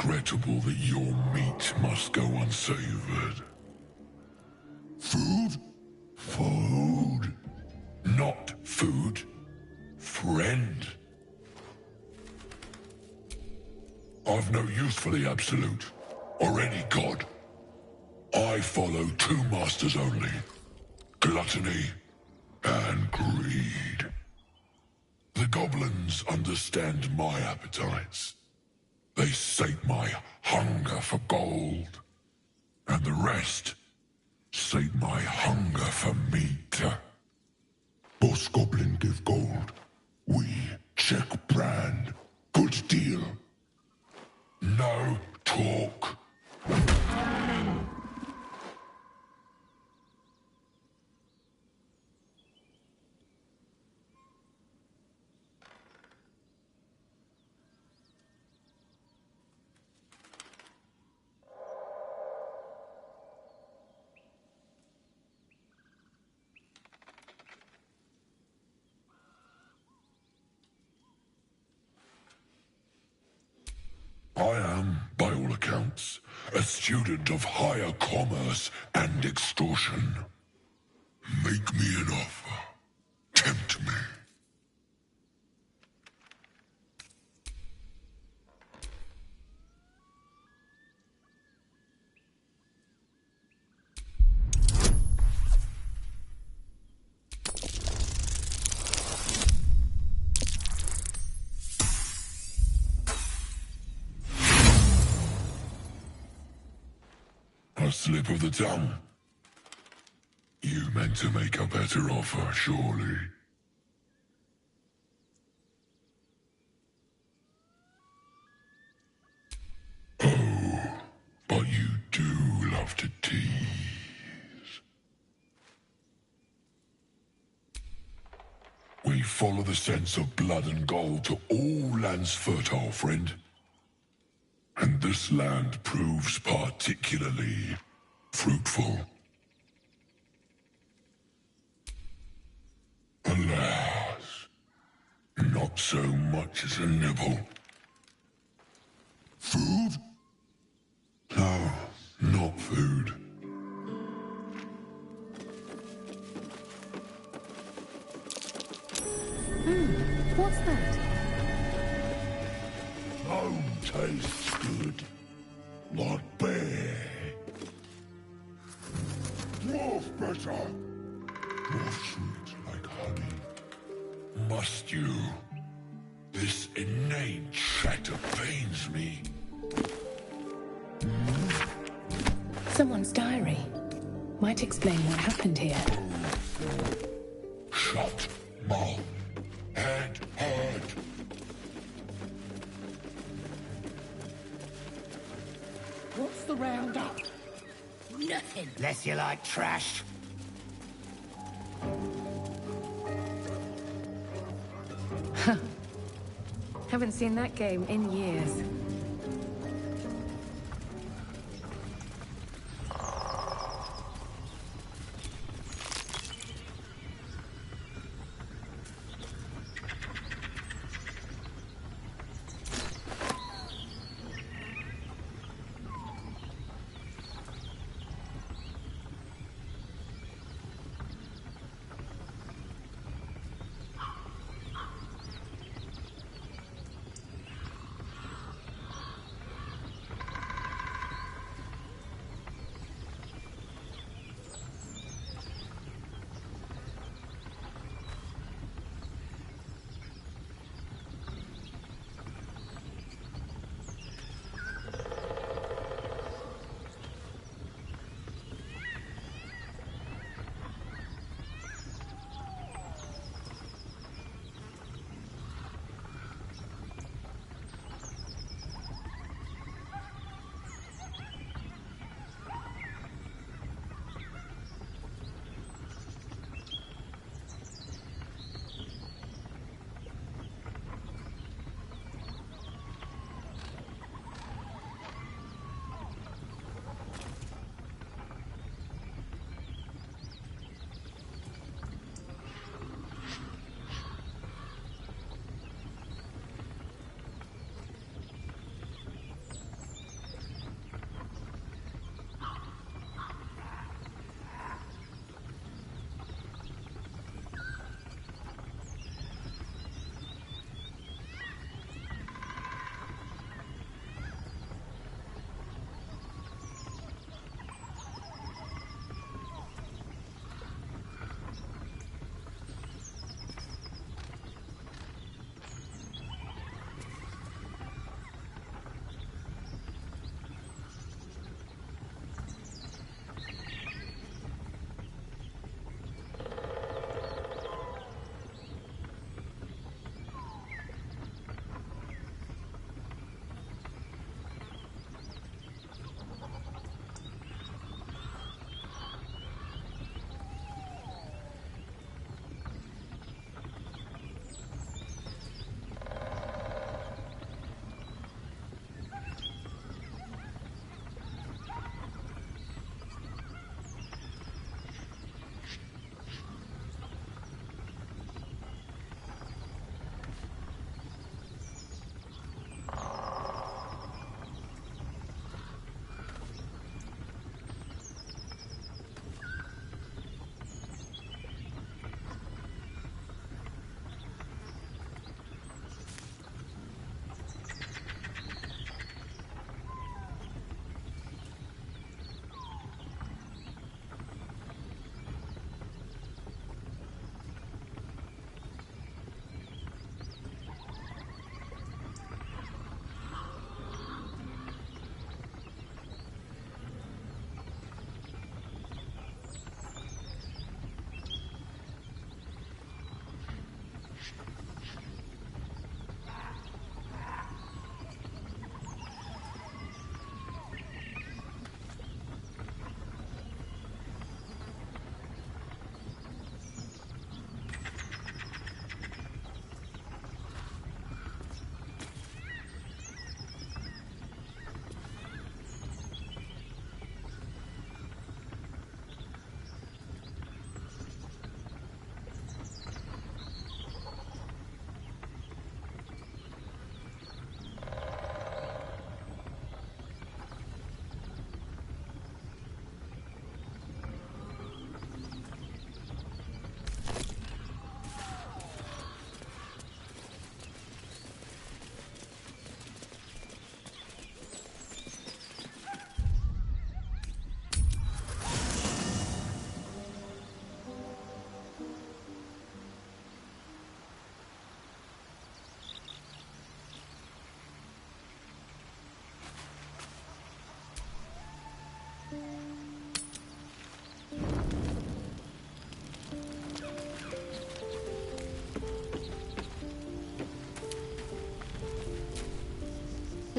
regrettable that your meat must go unsavored. Food? Food. Not food. Friend. I've no use for the Absolute, or any god. I follow two masters only. Gluttony and greed. The goblins understand my appetites. They sate my hunger for gold. And the rest sate my hunger for meat. Boss Goblin give gold. We check brand. Good deal. No talk. I am, by all accounts, a student of higher commerce and extortion. Make me an offer. Tempt me. A slip of the tongue. You meant to make a better offer, surely. Oh, but you do love to tease. We follow the sense of blood and gold to all lands fertile, friend. And this land proves particularly fruitful. Alas, not so much as a nibble. Food? No, not food. What's that? Bone tastes good. Not bad. Dwarf better. More sweet like honey. Must you? This inane chatter pains me. Someone's diary. Might explain what happened here. Shut mouth and heard. What's the roundup? Nothing. Less you like trash. Haven't seen that game in years.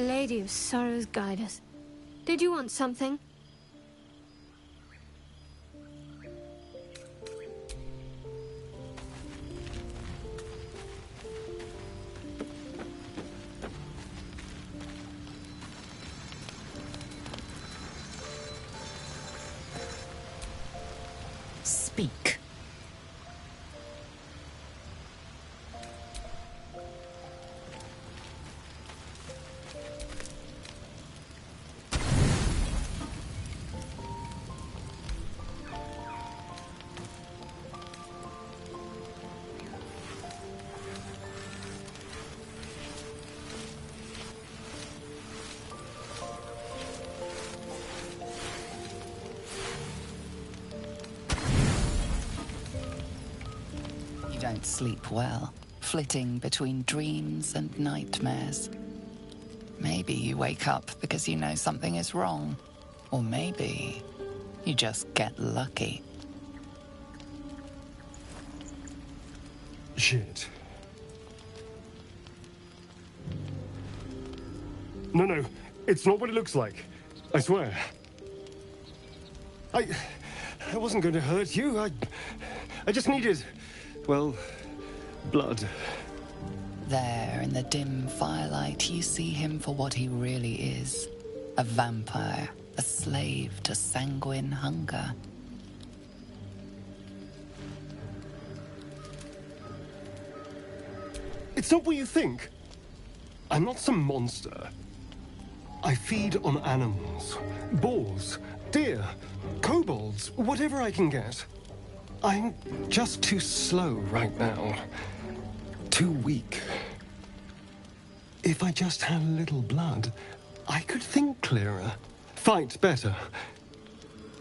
Lady of Sorrows, guide us. Did you want something? Speak. You don't sleep well, flitting between dreams and nightmares. Maybe you wake up because you know something is wrong. Or maybe you just get lucky. Shit. No, it's not what it looks like. I swear. I wasn't going to hurt you. I just needed, well, blood. There, in the dim firelight, you see him for what he really is. A vampire, a slave to sanguine hunger. It's not what you think. I'm not some monster. I feed on animals. Boars, deer, kobolds, whatever I can get. I'm just too slow right now. Too weak. If I just had a little blood, I could think clearer. Fight better.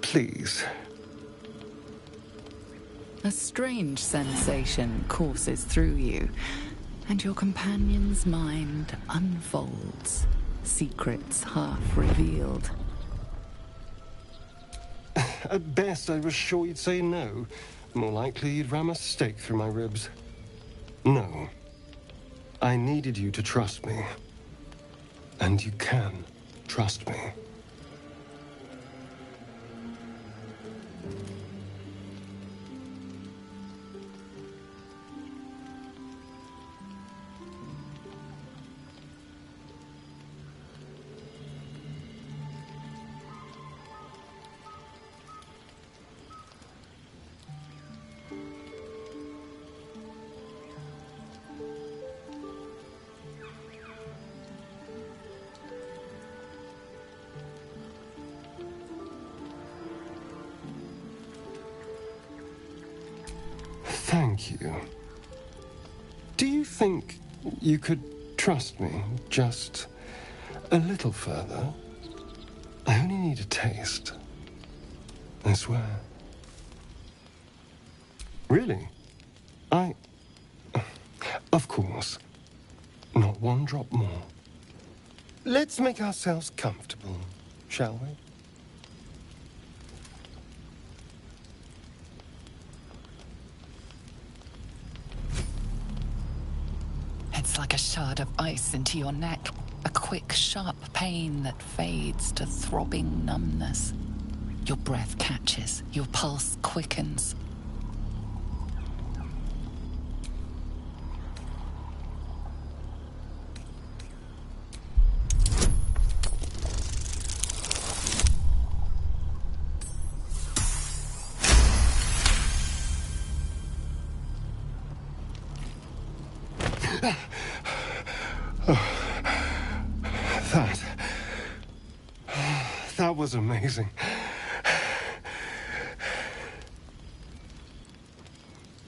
Please. A strange sensation courses through you, and your companion's mind unfolds, secrets half revealed. At best, I was sure you'd say no. More likely, you'd ram a stake through my ribs. No. I needed you to trust me. And you can trust me. Thank you. Do you think you could trust me just a little further? I only need a taste. I swear. Really? Of course. Not one drop more. Let's make ourselves comfortable, shall we? It's like a shard of ice into your neck, a quick, sharp pain that fades to throbbing numbness. Your breath catches, your pulse quickens. That was amazing.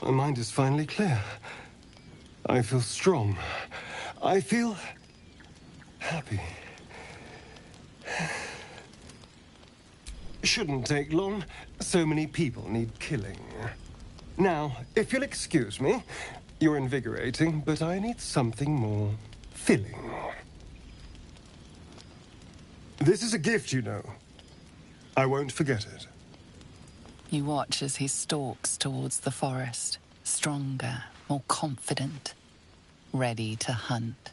My mind is finally clear. I feel strong. I feel happy. Shouldn't take long. So many people need killing. Now, if you'll excuse me, you're invigorating, but I need something more filling. This is a gift, you know. I won't forget it. You watch as he stalks towards the forest, stronger, more confident, ready to hunt.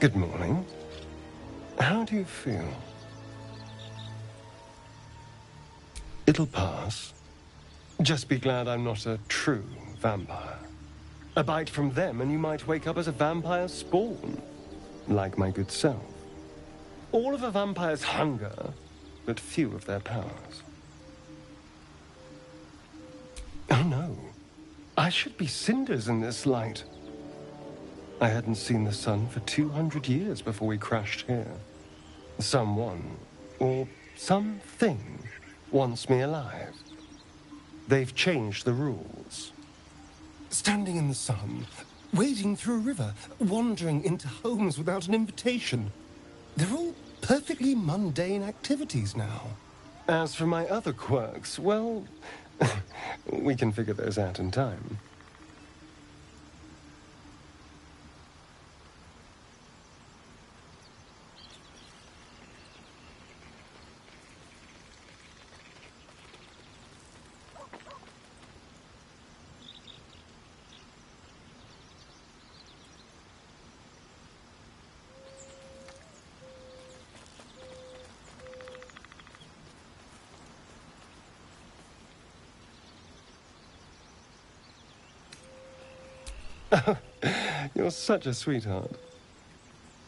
Good morning. How do you feel? It'll pass. Just be glad I'm not a true vampire. A bite from them and you might wake up as a vampire spawn, like my good self. All of a vampire's hunger, but few of their powers. Oh no, I should be cinders in this light. I hadn't seen the sun for 200 years before we crashed here. Someone, or something, wants me alive. They've changed the rules. Standing in the sun, wading through a river, wandering into homes without an invitation. They're all perfectly mundane activities now. As for my other quirks, well, we can figure those out in time. You're such a sweetheart.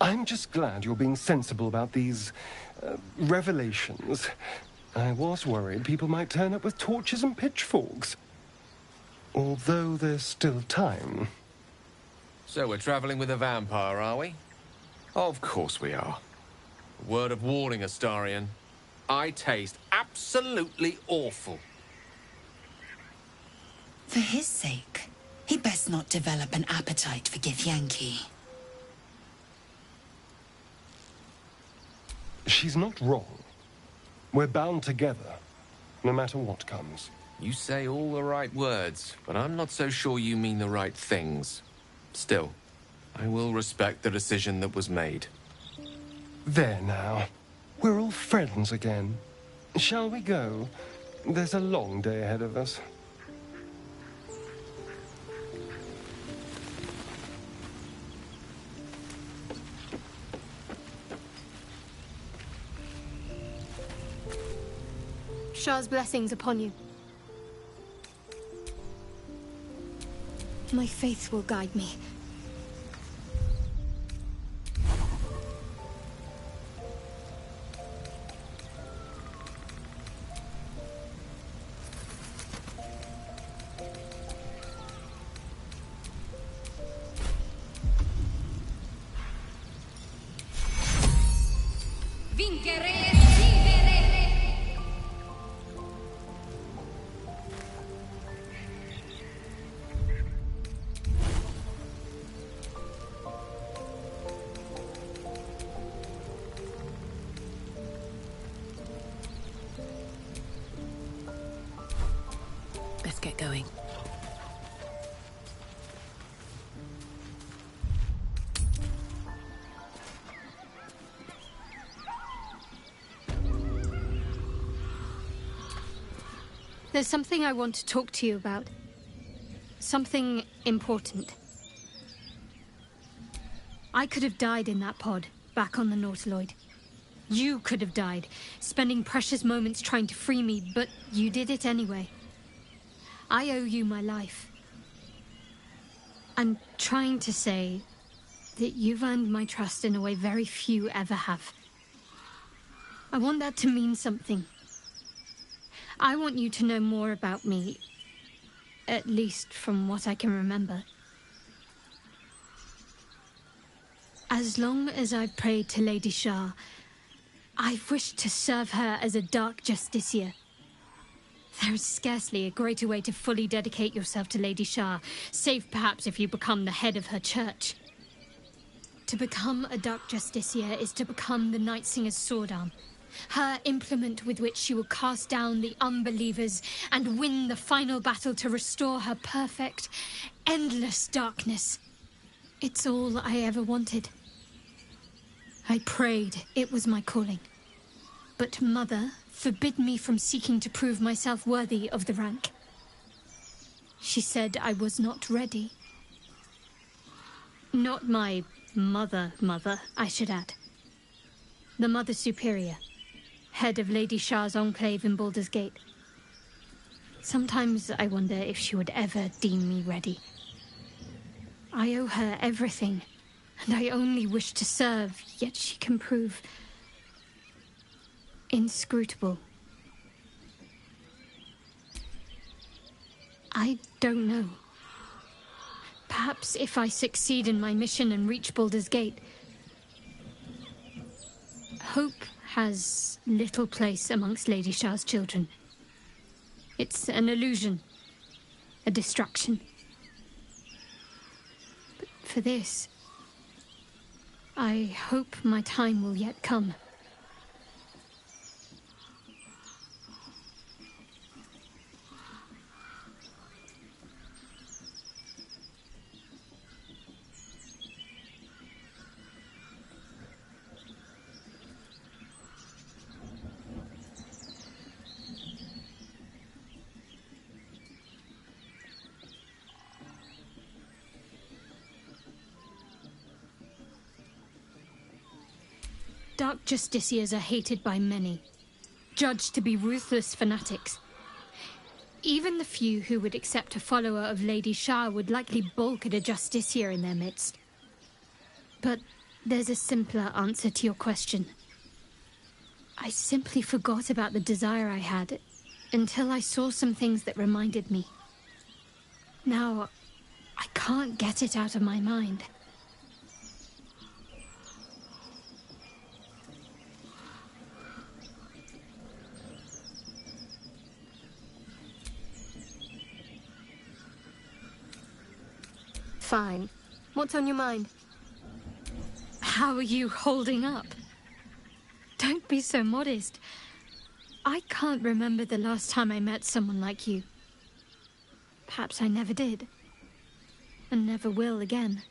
I'm just glad you're being sensible about these revelations. I was worried people might turn up with torches and pitchforks. Although there's still time. So we're traveling with a vampire, are we? Of course we are. Word of warning, Astarion. I taste absolutely awful. For his sake, he best not develop an appetite for Githyanki. She's not wrong. We're bound together, no matter what comes. You say all the right words, but I'm not so sure you mean the right things. Still, I will respect the decision that was made. There now. We're all friends again. Shall we go? There's a long day ahead of us. Shah's blessings upon you. My faith will guide me. Let's get going. There's something I want to talk to you about. Something important. I could have died in that pod, back on the Nautiloid. You could have died, spending precious moments trying to free me, but you did it anyway. I owe you my life. I'm trying to say that you've earned my trust in a way very few ever have. I want that to mean something. I want you to know more about me, at least from what I can remember. As long as I've prayed to Lady Shah, I've wished to serve her as a Dark Justiciar. There is scarcely a greater way to fully dedicate yourself to Lady Shah, save perhaps if you become the head of her church. To become a Dark Justiciar is to become the Night Singer's sword arm, her implement with which she will cast down the unbelievers and win the final battle to restore her perfect, endless darkness. It's all I ever wanted. I prayed it was my calling. But Mother forbid me from seeking to prove myself worthy of the rank. She said I was not ready. Not my mother, I should add. The Mother Superior, head of Lady Shah's enclave in Baldur's Gate. Sometimes I wonder if she would ever deem me ready. I owe her everything, and I only wish to serve, yet she can prove inscrutable. I don't know. Perhaps if I succeed in my mission and reach Baldur's Gate, hope has little place amongst Lady Shah's children. It's an illusion, a distraction. But for this, I hope my time will yet come. Dark Justiciars are hated by many, judged to be ruthless fanatics. Even the few who would accept a follower of Lady Shah would likely balk at a Justiciar in their midst. But there's a simpler answer to your question. I simply forgot about the desire I had until I saw some things that reminded me. Now, I can't get it out of my mind. Fine. What's on your mind? How are you holding up? Don't be so modest. I can't remember the last time I met someone like you. Perhaps I never did. And never will again.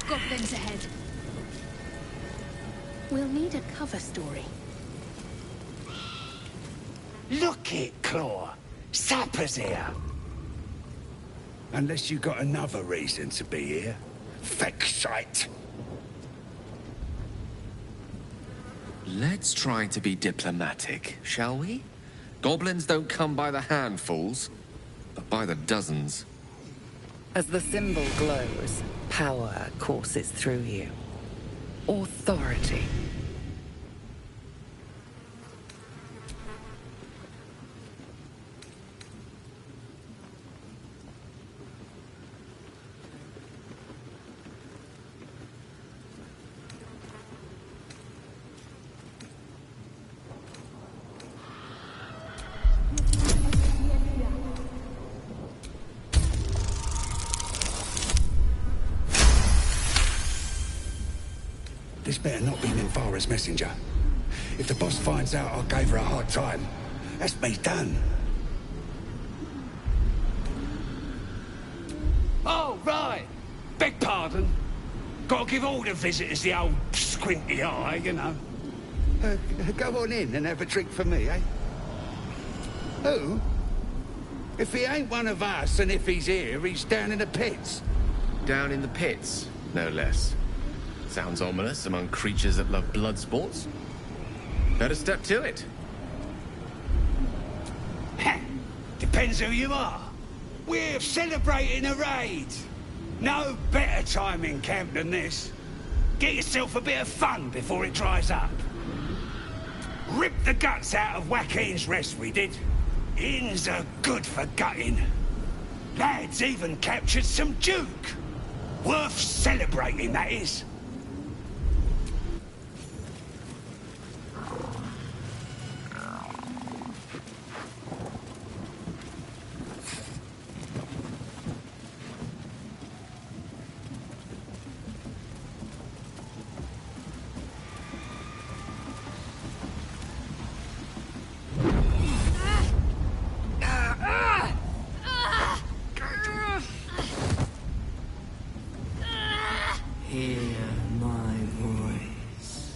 Goblins ahead. We'll need a cover story. Look it, Claw. Sapper's here. Unless you got another reason to be here. Feck shite. Let's try to be diplomatic, shall we? Goblins don't come by the handfuls, but by the dozens. As the symbol glows, power courses through you. Authority. This better not be Ninfara's messenger. If the boss finds out I gave her a hard time, that's me done. Oh, right. Beg pardon. Gotta give all the visitors the old squinty eye, you know. Go on in and have a drink for me, eh? Who? If he ain't one of us, and if he's here, he's down in the pits. Down in the pits, no less. Sounds ominous among creatures that love blood sports. Better step to it. Depends who you are. We're celebrating a raid. No better time in camp than this. Get yourself a bit of fun before it dries up. Ripped the guts out of Joaquin's rest, we did. Inns are good for gutting. Lads even captured some Duke. Worth celebrating, that is. Hear my voice.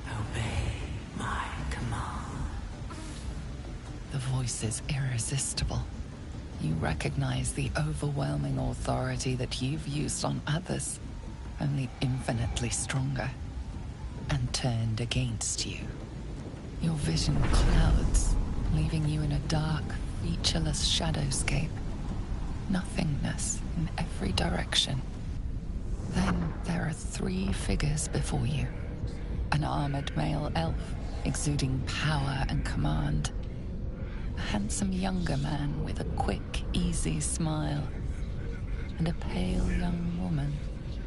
Obey my command. The voice is irresistible. You recognize the overwhelming authority that you've used on others, only infinitely stronger, and turned against you. Your vision clouds, leaving you in a dark, featureless shadowscape. Nothingness in every direction. Then there are 3 figures before you. An armored male elf, exuding power and command. A handsome younger man with a quick, easy smile. And a pale young woman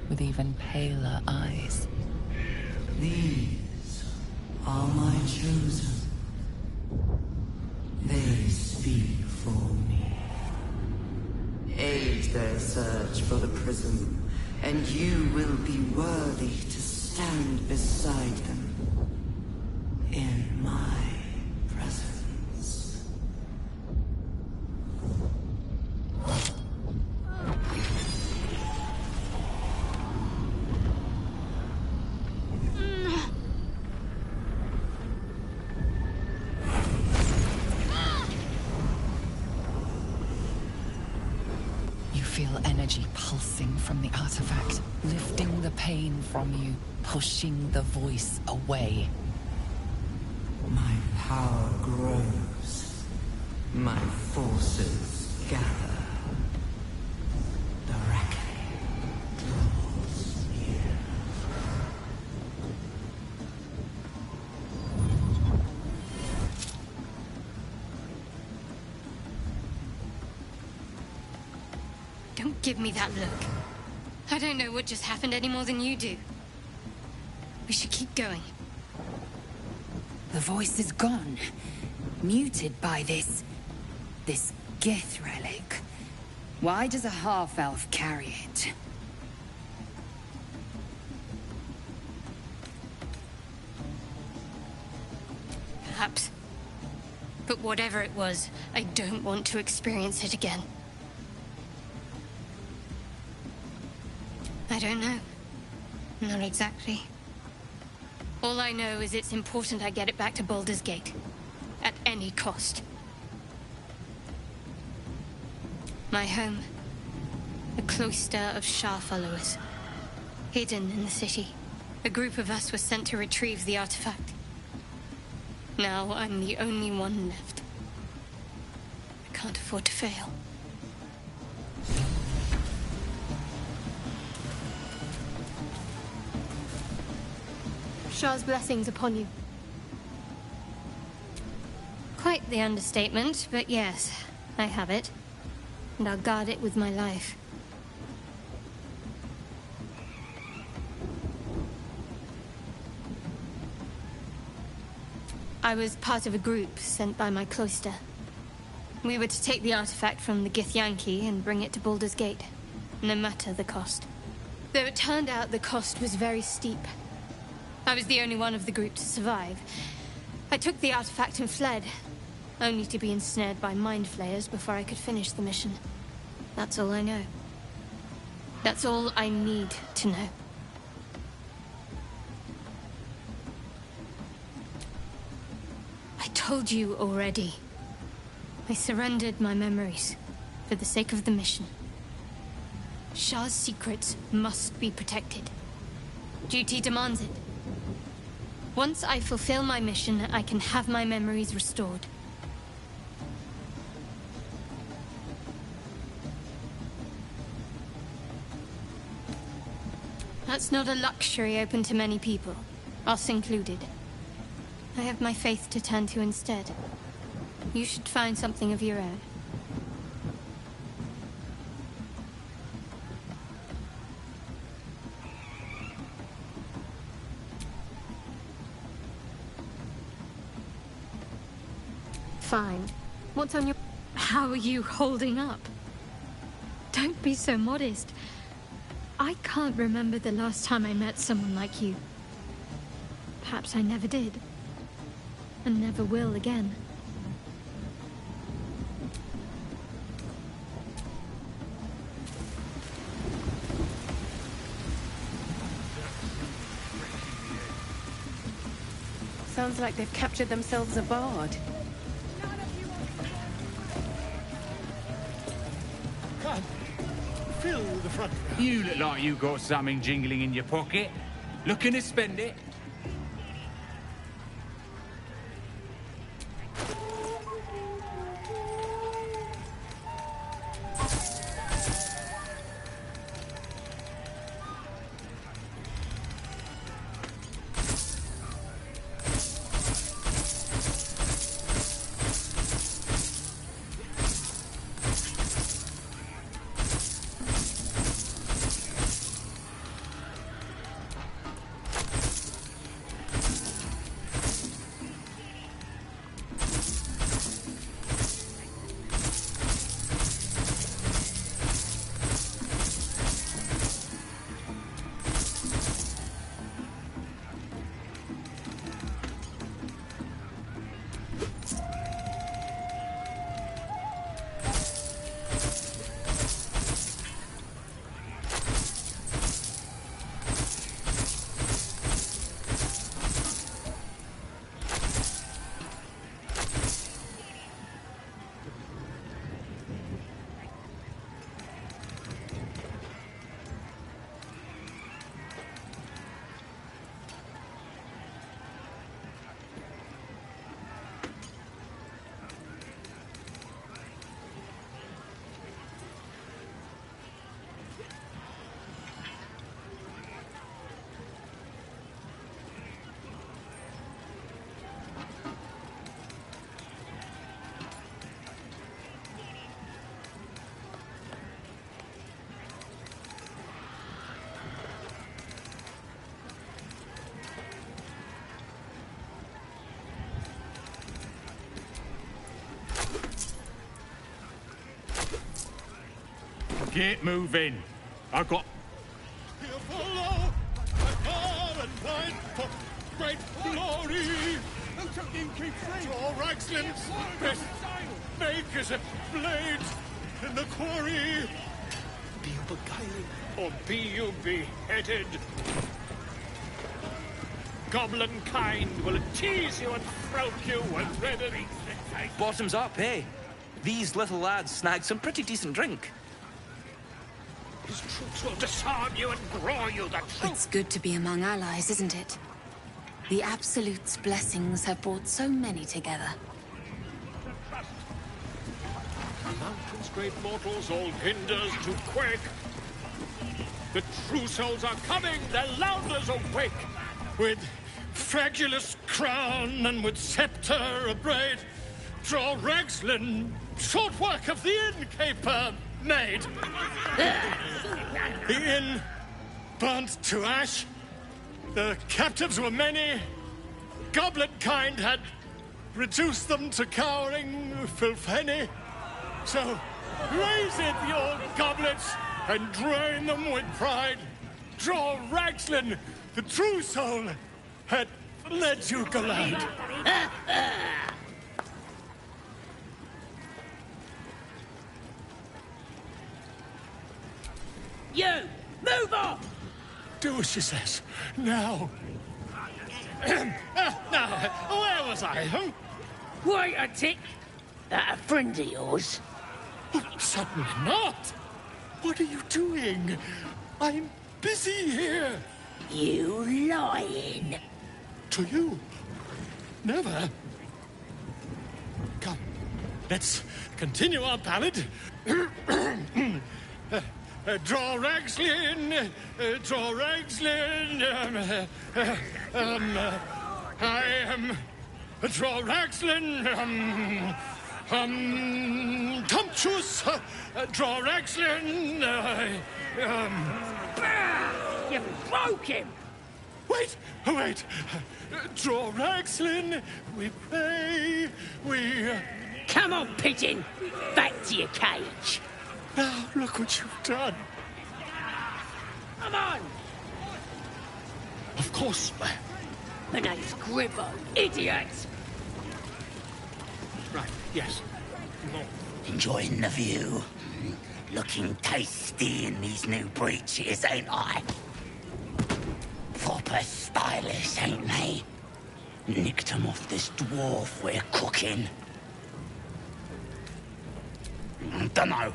with even paler eyes. These are my chosen. They speak for me. Aid their search for the prism, and you will be worthy to stand beside them in my presence. Feel energy pulsing from the artifact, lifting the pain from you, pushing the voice away. My power grows. My forces gather. The reckoning draws near. Don't give me that look. I don't know what just happened any more than you do. We should keep going. The voice is gone. Muted by this Gith relic. Why does a half-elf carry it? Perhaps. But whatever it was, I don't want to experience it again. I don't know. Not exactly. All I know is it's important I get it back to Baldur's Gate. At any cost. My home. The cloister of Shah followers. Hidden in the city. A group of us was sent to retrieve the artifact. Now I'm the only one left. I can't afford to fail. Shah's blessings upon you. Quite the understatement, but yes, I have it. And I'll guard it with my life. I was part of a group sent by my cloister. We were to take the artifact from the Githyanki and bring it to Baldur's Gate, no matter the cost. Though it turned out the cost was very steep. I was the only one of the group to survive. I took the artifact and fled, only to be ensnared by mind flayers before I could finish the mission. That's all I know. That's all I need to know. I told you already. I surrendered my memories for the sake of the mission. Shah's secrets must be protected. Duty demands it. Once I fulfill my mission, I can have my memories restored. That's not a luxury open to many people, us included. I have my faith to turn to instead. You should find something of your own. Fine. What's on your... How are you holding up? Don't be so modest. I can't remember the last time I met someone like you. Perhaps I never did. And never will again. Sounds like they've captured themselves a bard. Come, fill the front. You look like you got something jingling in your pocket. Looking to spend it? Get moving. I got... Here follow a car and fight for great glory. Your Ragslin's best makers of blades in the quarry. Be you beguiling or be you beheaded? Goblin kind will tease you and throat you when ready. Bottoms up, eh? These little lads snagged some pretty decent drink. His troops will disarm you and grow you the truth. It's good to be among allies, isn't it? The Absolute's blessings have brought so many together. Mountains, great mortals, all hinders to quake. The true souls are coming, their louders awake. With fragulous crown and with scepter abraid, draw Ragslin, short work of the innkeeper made. The inn burnt to ash. The captives were many. Goblin kind had reduced them to cowering filthenny. So raise it, your goblets, and drain them with pride. Draw Ragslin, the true soul, had led you glad. You! Move on! Do as she says. Now. Now, where was I? Wait a tick. That a friend of yours? Certainly not. What are you doing? I'm busy here. You lying. To you? Never. Come, let's continue our ballad. Draw Ragslin, draw Ragslin. I am Draw Ragslin, Tumptuous, Draw Ragslin, You broke him! Wait! Draw Ragslin, we pray, we... Come on, pigeon! Back to your cage! Now, look what you've done. Come on! Of course, My name's Gribbo, idiot! Right, yes. Enjoying the view. Looking tasty in these new breeches, ain't I? Proper stylish, ain't they? Nicked 'em off this dwarf we're cooking. Dunno.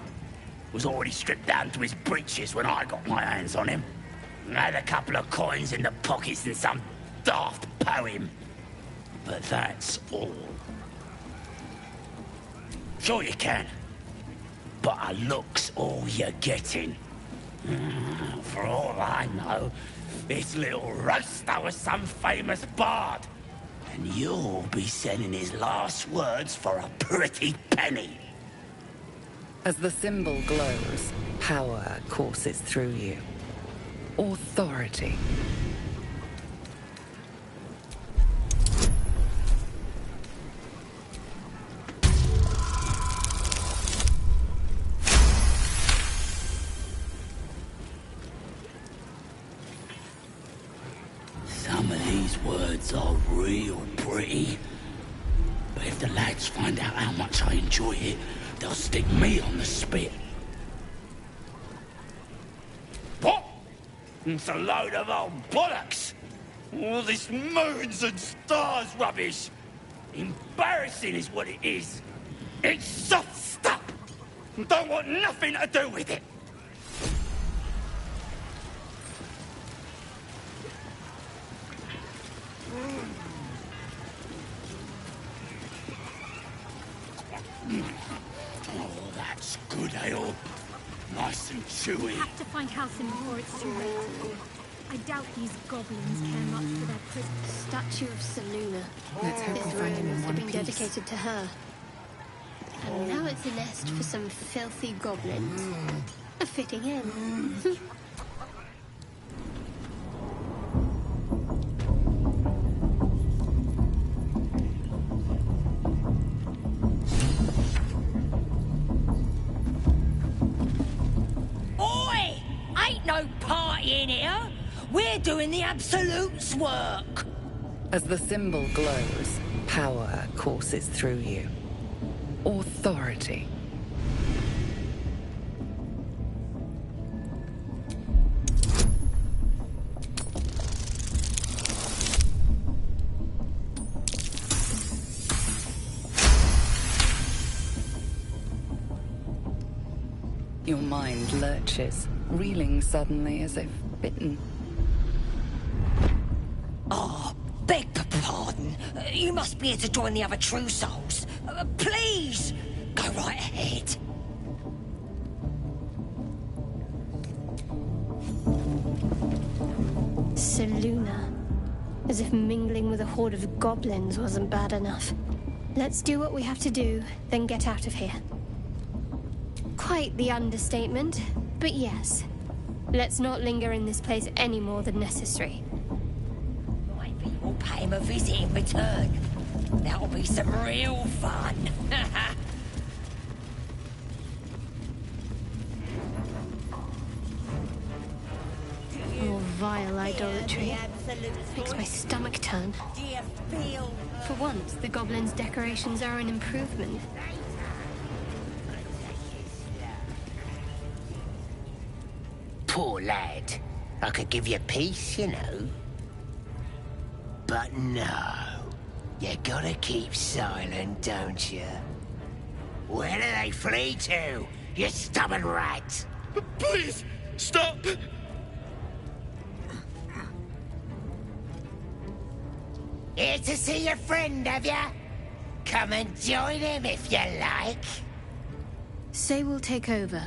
Was already stripped down to his breeches when I got my hands on him. Had a couple of coins in the pockets and some daft poem. But that's all. Sure you can. But a look's all you're getting. For all I know, this little roaster was some famous bard. And you'll be sending his last words for a pretty penny. As the symbol glows, power courses through you. Authority. Some of these words are real pretty. But if the lads find out how much I enjoy it, they'll stick me on the spit. What? It's a load of old bollocks. All this moons and stars rubbish. Embarrassing is what it is. It's soft stuff. Don't want nothing to do with it. Oh, that's good ale. Nice and chewy. We have to find Halcyon before it's too late. I doubt these goblins care much for their prison. Statue of Seluna. Let's hope we This find him room in must have one been piece. dedicated to her. And now it's a nest for some filthy goblins. A fitting end. Oi! Ain't no party in here! We're doing the Absolute's work! As the symbol glows, power courses through you. Authority. Your mind lurches, reeling suddenly as if bitten. Oh, beg your pardon. You must be here to join the other true souls. Please, go right ahead. Seluna. As if mingling with a horde of goblins wasn't bad enough. Let's do what we have to do, then get out of here. Quite the understatement, but yes. Let's not linger in this place any more than necessary. Maybe we'll pay him a visit in return. That'll be some real fun. More vile idolatry. Makes my stomach turn. For once, the goblins' decorations are an improvement. Poor lad. I could give you peace, you know. But no. You gotta keep silent, don't you? Where do they flee to, you stubborn rat? Please, stop! Here to see your friend, have ya? Come and join him if you like. Say we'll take over.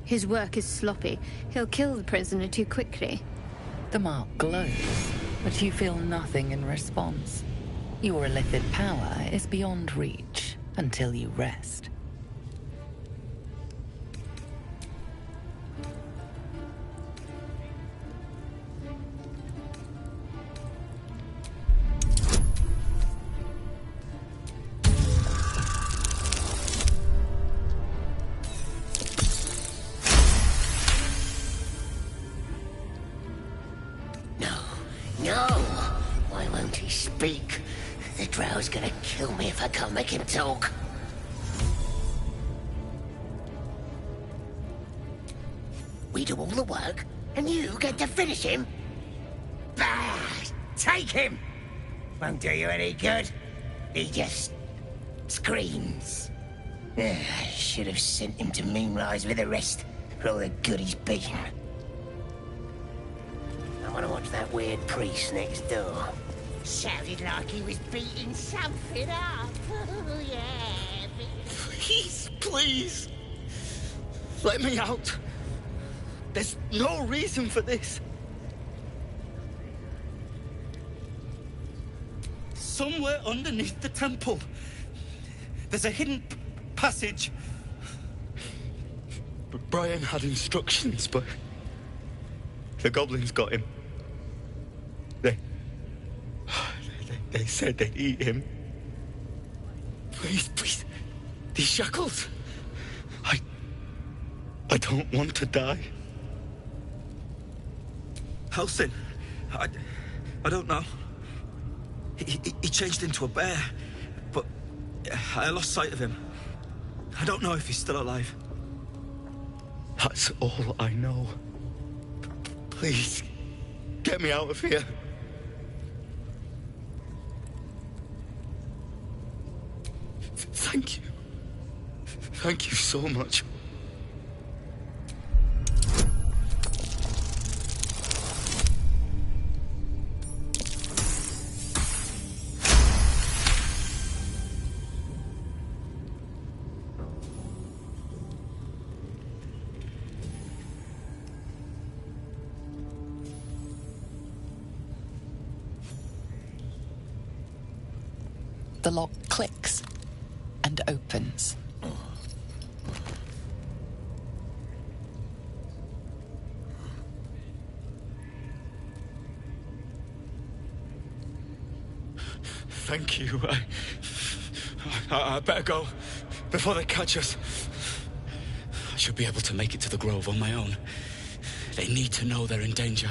His work is sloppy. He'll kill the prisoner too quickly. The mark glows, but you feel nothing in response. Your illithid power is beyond reach until you rest. No! Why won't he speak? The drow's gonna kill me if I can't make him talk. We do all the work, and you get to finish him? Bah! Take him! Won't do you any good. He just screams. I should have sent him to Moonrise with the rest, for all the good he's been. I want to watch that weird priest next door. Sounded like he was beating something up. Oh, yeah. Please, please. Let me out. There's no reason for this. Somewhere underneath the temple, there's a hidden passage. Brian had instructions, but the goblins got him. They said they'd eat him. Please, please. These shackles. I don't want to die. Halsin. I don't know. He changed into a bear, but I lost sight of him. I don't know if he's still alive. That's all I know. Please, get me out of here. Thank you. Thank you so much. The lock clicks and opens. Thank you. I better go before they catch us. I should be able to make it to the Grove on my own. They need to know they're in danger.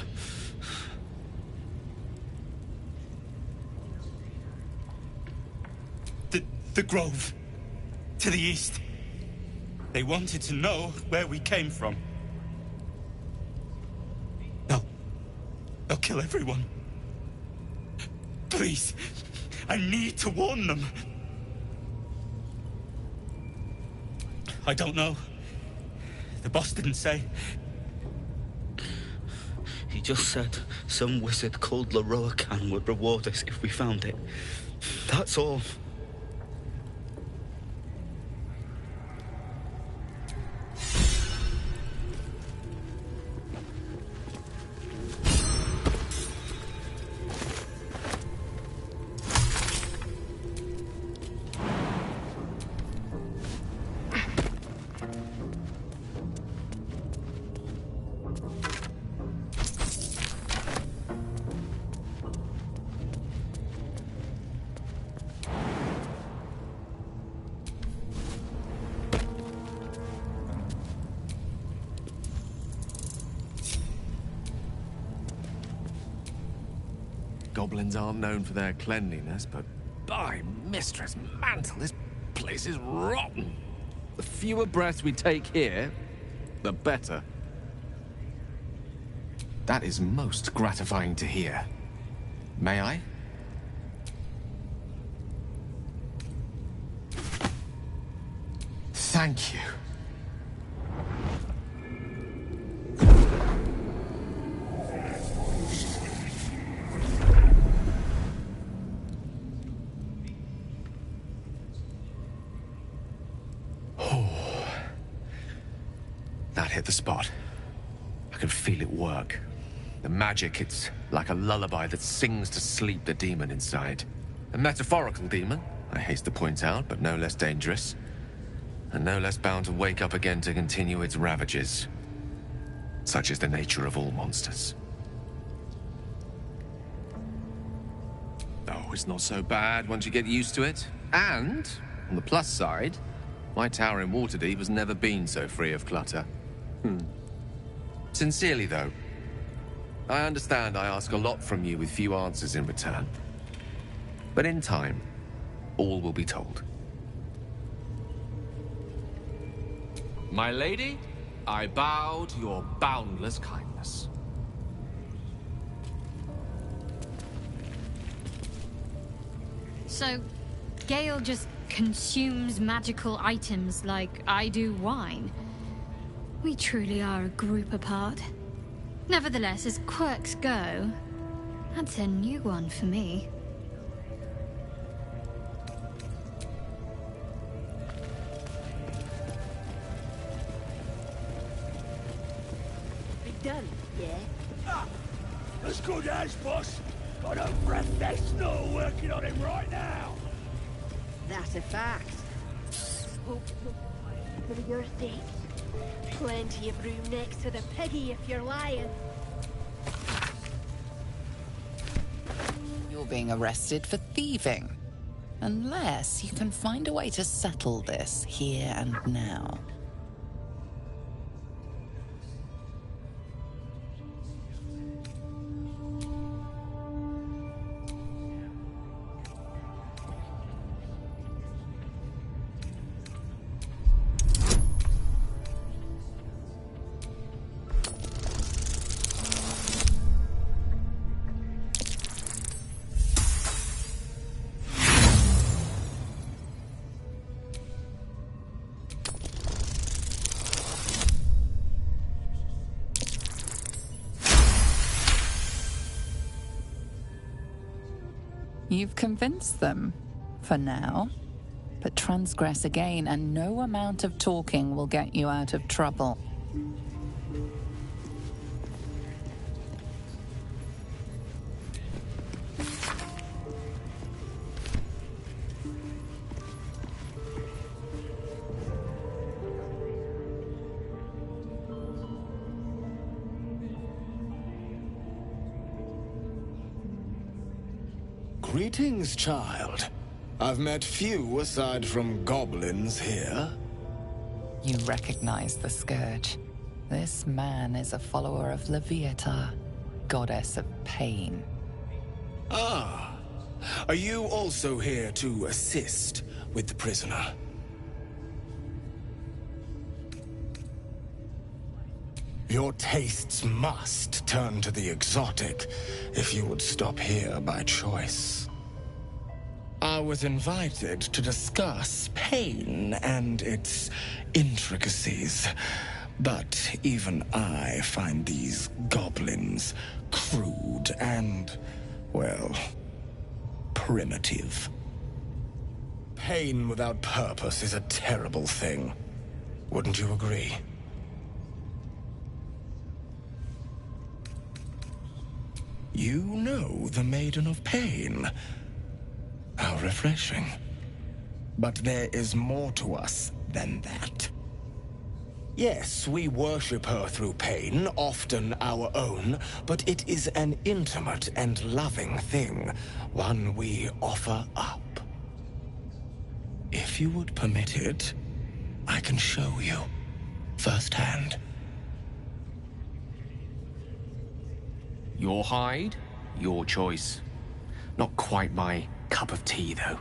The Grove. To the east. They wanted to know where we came from. They'll kill everyone. Please. I need to warn them. I don't know. The boss didn't say. He just said some wizard called Leroacan would reward us if we found it. That's all. Goblins aren't known for their cleanliness, but by Mistress Mantle, this place is rotten. The fewer breaths we take here, the better. That is most gratifying to hear. May I? Thank you. That hit the spot. I can feel it work. The magic, it's like a lullaby that sings to sleep the demon inside. A metaphorical demon, I haste to point out, but no less dangerous. And no less bound to wake up again to continue its ravages. Such is the nature of all monsters. Oh, it's not so bad once you get used to it. And, on the plus side, my tower in Waterdeep has never been so free of clutter. Sincerely, though, I understand I ask a lot from you with few answers in return. But in time, all will be told. My lady, I bow to your boundless kindness. So, Gale just consumes magical items like I do wine. We truly are a group apart. Nevertheless, as quirks go, that's a new one for me. Done, yeah? As good as, boss. Got a professional working on him right now. That's a fact. Oh, for your sakes. Plenty of room next to the piggy if you're lying. You're being arrested for thieving. Unless you can find a way to settle this here and now. You've convinced them, for now. But transgress again, and no amount of talking will get you out of trouble. Greetings, child. I've met few aside from goblins here. You recognize the Scourge. This man is a follower of Leviatha, goddess of pain. Ah, are you also here to assist with the prisoner? Your tastes must turn to the exotic if you would stop here by choice. I was invited to discuss pain and its intricacies, but even I find these goblins crude and, well, primitive. Pain without purpose is a terrible thing. Wouldn't you agree? You know the Maiden of Pain. How refreshing. But there is more to us than that. Yes, we worship her through pain, often our own, but it is an intimate and loving thing, one we offer up. If you would permit it, I can show you firsthand. Your hide, your choice. Not quite my cup of tea, though.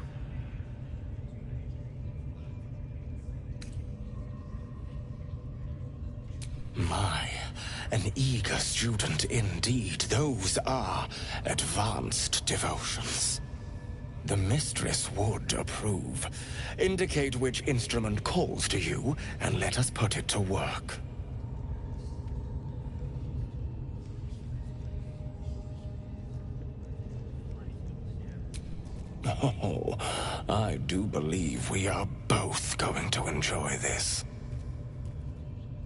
My, an eager student indeed. Those are advanced devotions. The mistress would approve. Indicate which instrument calls to you, and let us put it to work. Oh, I do believe we are both going to enjoy this.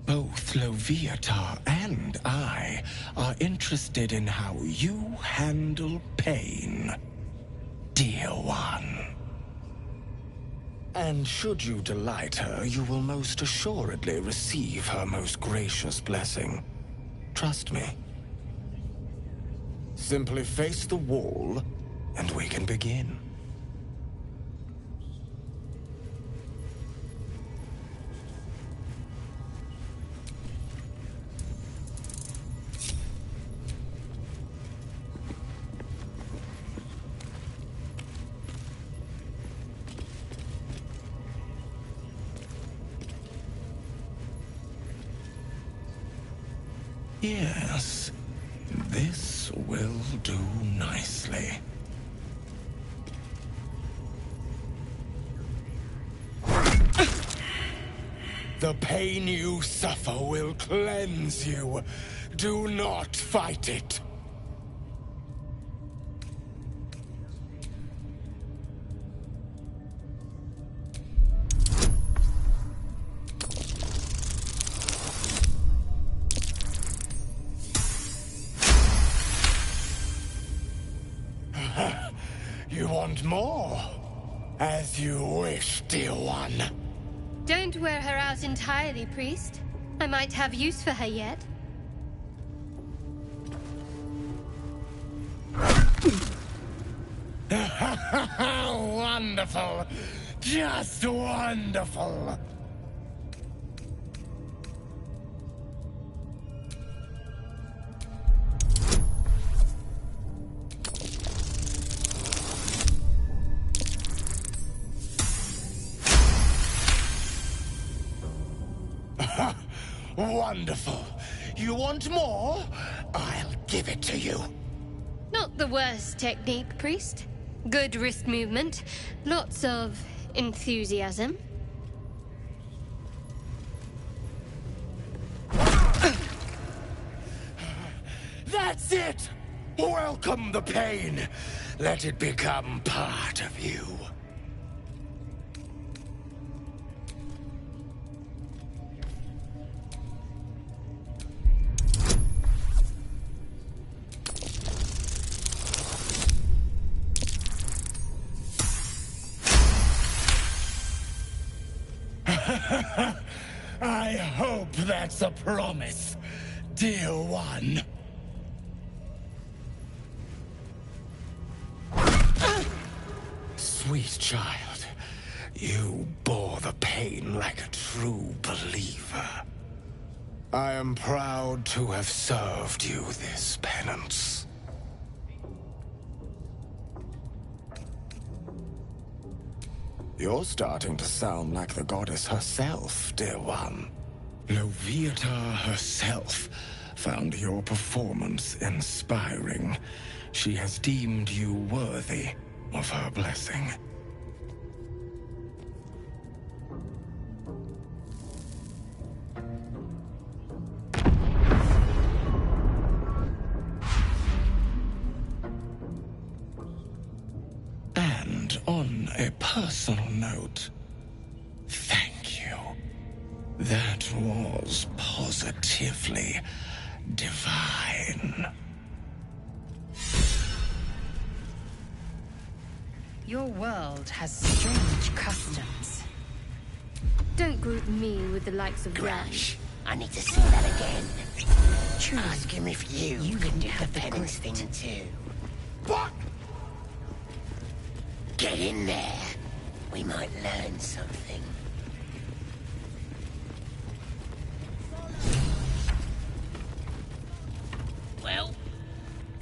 Both Loviatar and I are interested in how you handle pain. dear one. And should you delight her, you will most assuredly receive her most gracious blessing. Trust me. Simply face the wall, and we can begin. Yes, this will do nicely. The pain you suffer will cleanse you. Do not fight it. You want more? As you wish, dear one. Don't wear her out entirely, priest. I might have use for her yet. Wonderful. Just wonderful. Wonderful. You want more? I'll give it to you. Not the worst technique, priest. Good wrist movement. Lots of enthusiasm. That's it! Welcome the pain. Let it become part of you. I hope that's a promise, dear one. Sweet child, you bore the pain like a true believer. I am proud to have served you this penance. You're starting to sound like the goddess herself, dear one. Loviatar herself found your performance inspiring. She has deemed you worthy of her blessing. And on a personal note, thank you. That was positively divine. Your world has strange customs. Don't group me with the likes of Grash, I need to see that again. Ask him if you can do the penance thing too. What? Get in there. We might learn something. Well,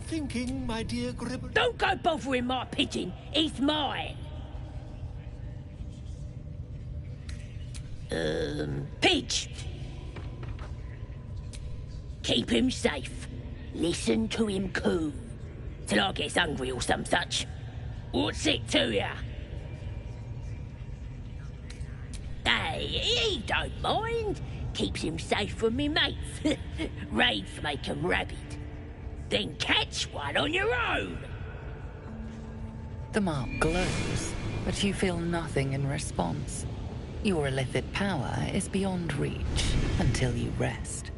Thinking, my dear Gribble. don't go bothering my pigeon. He's mine. Pidge. Keep him safe. Listen to him coo. Till I gets hungry or some such. What's it to ya? Hey, he don't mind. Keeps him safe from me mates. Raids make 'em rabid. Then catch one on your own. The mark glows, but you feel nothing in response. Your illicit power is beyond reach until you rest.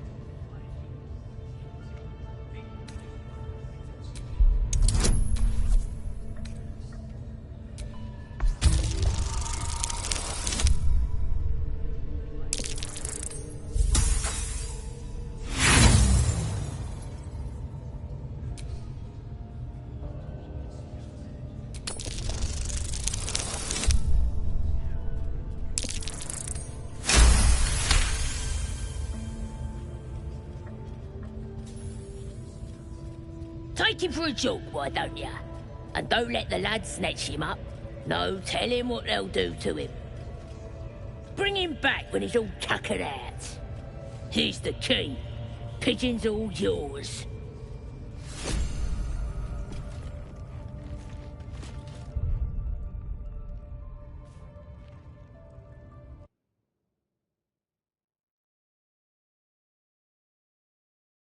Take him for a jog, why don't ya? And don't let the lads snatch him up. No, tell him what they'll do to him. Bring him back when he's all tuckered out. Here's the key. Pigeon's all yours.